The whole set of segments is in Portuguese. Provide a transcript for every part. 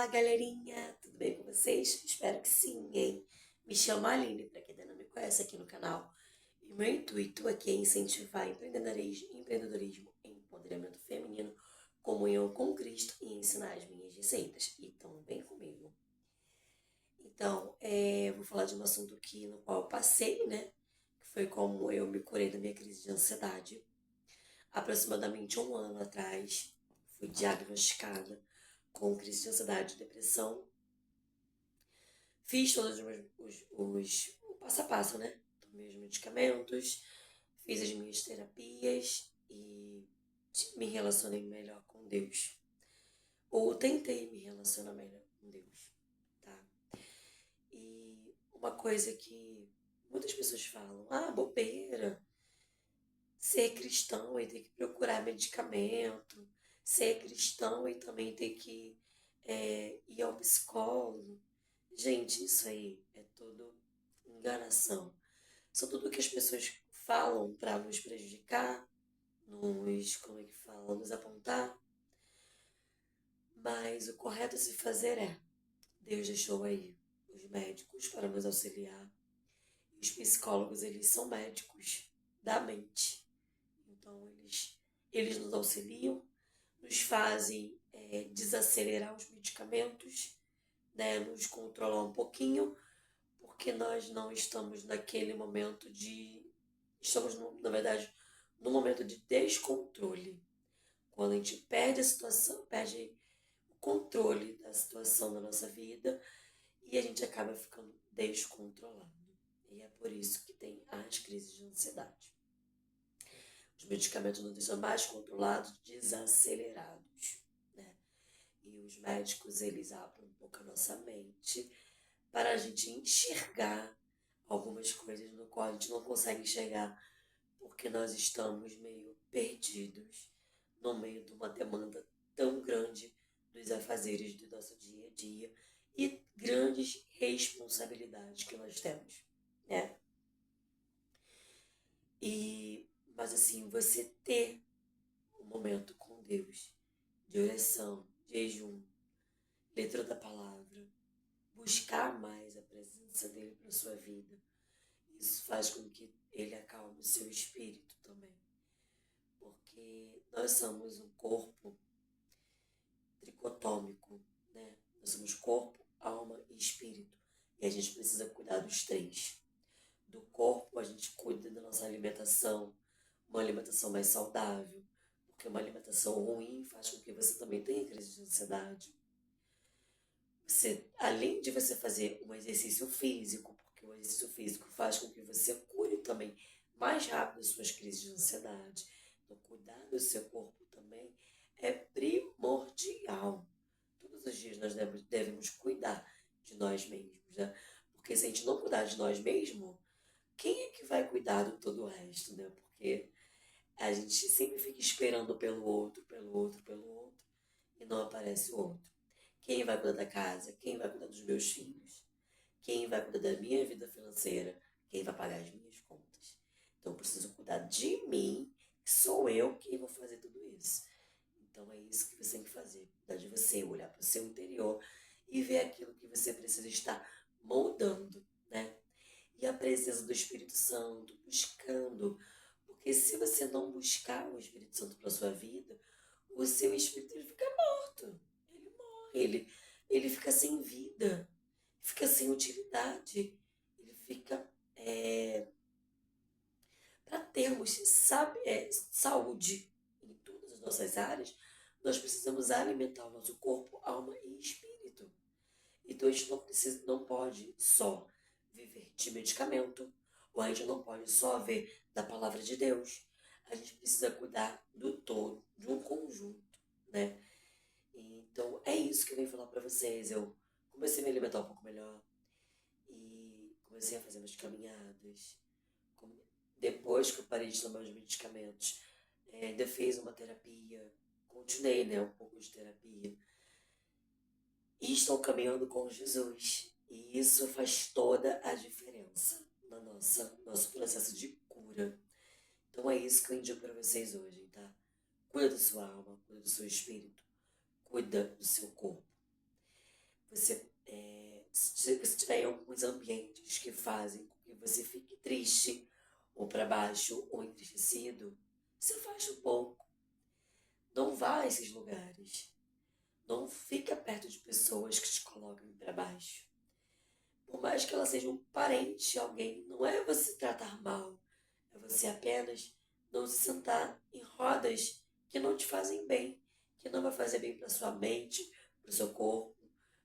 Olá, galerinha! Tudo bem com vocês? Espero que sim, hein? Me chamo Aline, para quem ainda não me conhece aqui no canal. E meu intuito aqui é incentivar empreendedorismo e empoderamento feminino, comunhão com Cristo e ensinar as minhas receitas. Então, vem comigo. Então, vou falar de um assunto aqui no qual eu passei, né? Que foi como eu me curei da minha crise de ansiedade. Aproximadamente um ano atrás, fui diagnosticada com crise de ansiedade e depressão. Fiz todos o passo a passo, né? Tomei os medicamentos, fiz as minhas terapias e me relacionei melhor com Deus. Ou tentei me relacionar melhor com Deus, tá? E uma coisa que muitas pessoas falam, bobeira, ser cristão e ter que procurar medicamento, ser cristão e também ter que ir ao psicólogo. Gente, isso aí é tudo enganação. São tudo que as pessoas falam para nos prejudicar, como é que fala, nos apontar. Mas o correto a se fazer é, Deus deixou aí os médicos para nos auxiliar. E os psicólogos, eles são médicos da mente. Então, eles nos auxiliam, nos fazem desacelerar os medicamentos, né, nos controlar um pouquinho, porque nós não estamos naquele momento de. Estamos, na verdade, no momento de descontrole. Quando a gente perde a situação, perde o controle da situação da nossa vida e a gente acaba ficando descontrolado. E é por isso que tem as crises de ansiedade. Os medicamentos nos deixam mais controlados, desacelerados, né? E os médicos, eles abrem um pouco a nossa mente para a gente enxergar algumas coisas no qual a gente não consegue enxergar porque nós estamos meio perdidos no meio de uma demanda tão grande dos afazeres do nosso dia a dia e grandes responsabilidades que nós temos, né? Mas assim, você ter um momento com Deus, de oração, de jejum, leitura da palavra, buscar mais a presença dele para sua vida. Isso faz com que ele acalme o seu espírito também. Porque nós somos um corpo tricotômico, né? Nós somos corpo, alma e espírito. E a gente precisa cuidar dos três. Do corpo, a gente cuida da nossa alimentação, uma alimentação mais saudável, porque uma alimentação ruim faz com que você também tenha crise de ansiedade. Além de você fazer um exercício físico, porque o exercício físico faz com que você cure também mais rápido as suas crises de ansiedade. Então, cuidar do seu corpo também é primordial. Todos os dias nós devemos cuidar de nós mesmos, né? Porque se a gente não cuidar de nós mesmos, quem é que vai cuidar de todo o resto, né? Porque a gente sempre fica esperando pelo outro, pelo outro, pelo outro, e não aparece o outro. Quem vai cuidar da casa? Quem vai cuidar dos meus filhos? Quem vai cuidar da minha vida financeira? Quem vai pagar as minhas contas? Então eu preciso cuidar de mim, sou eu quem vou fazer tudo isso. Então é isso que você tem que fazer. Cuidar de você, olhar para o seu interior e ver aquilo que você precisa estar moldando, né? E a presença do Espírito Santo, buscando. Porque se você não buscar o Espírito Santo para sua vida, o seu espírito ele fica morto. Ele morre, ele fica sem vida, fica sem utilidade. Ele fica. Para termos saúde em todas as nossas áreas, nós precisamos alimentar o nosso corpo, alma e espírito. Então a gente não pode só viver de medicamento, ou a gente não pode só ver da palavra de Deus. A gente precisa cuidar do todo, de um conjunto, né? Então é isso que eu venho falar para vocês. Eu comecei a me alimentar um pouco melhor e comecei a fazer umas caminhadas. Depois que eu parei de tomar os medicamentos, ainda fiz uma terapia, continuei, né, um pouco de terapia. E estou caminhando com Jesus. E isso faz toda a diferença no nosso processo de cura. Então é isso que eu indico para vocês hoje, tá? Cuida da sua alma, cuida do seu espírito, cuida do seu corpo. se você tiver em alguns ambientes que fazem com que você fique triste, ou para baixo, ou entristecido, se afaste um pouco. Não vá a esses lugares. Não fica perto de pessoas que te colocam para baixo. Por mais que ela seja um parente, alguém, não é você tratar mal. É você apenas não se sentar em rodas que não te fazem bem, que não vai fazer bem para sua mente, para o seu corpo.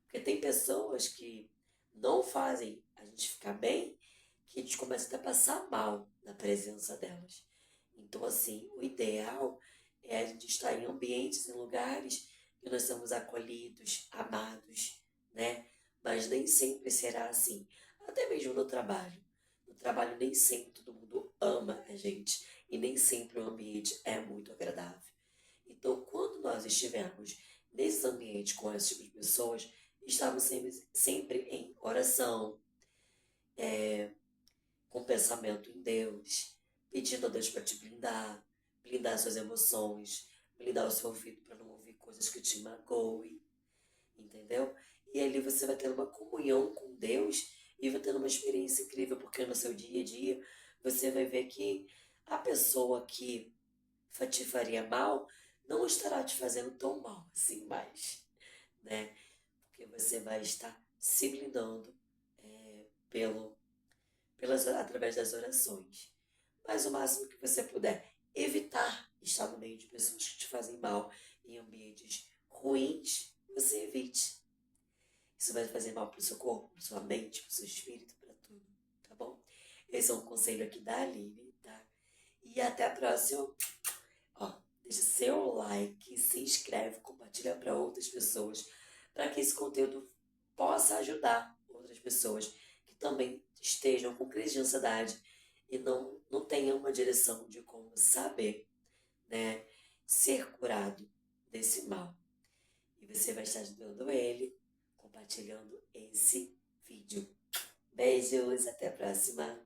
Porque tem pessoas que não fazem a gente ficar bem, que a gente começa até a passar mal na presença delas. Então, assim, o ideal é a gente estar em ambientes, em lugares que nós somos acolhidos, amados, né? Mas nem sempre será assim. Até mesmo no trabalho. No trabalho nem sempre todo mundo ama a gente e nem sempre o ambiente é muito agradável. Então, quando nós estivermos nesse ambiente com esse tipo de pessoas, estamos sempre em oração, com pensamento em Deus, pedindo a Deus para te blindar, blindar suas emoções, blindar o seu ouvido para não ouvir coisas que te magoem, entendeu? E ali você vai ter uma comunhão com Deus e vai ter uma experiência incrível, porque no seu dia a dia você vai ver que a pessoa que te faria mal não estará te fazendo tão mal assim mais, né? Porque você vai estar se blindando pelo através das orações. Mas o máximo que você puder evitar estar no meio de pessoas que te fazem mal em ambientes ruins, você evite. Isso vai fazer mal para o seu corpo, para sua mente, para o seu espírito, para tudo, tá bom? Esse é um conselho aqui da Aline, tá? E até a próxima. Ó, deixa seu like, se inscreve, compartilha para outras pessoas, para que esse conteúdo possa ajudar outras pessoas que também estejam com crise de ansiedade e não tenham uma direção de como saber, né, ser curado desse mal. E você vai estar ajudando ele compartilhando esse vídeo. Beijos, até a próxima!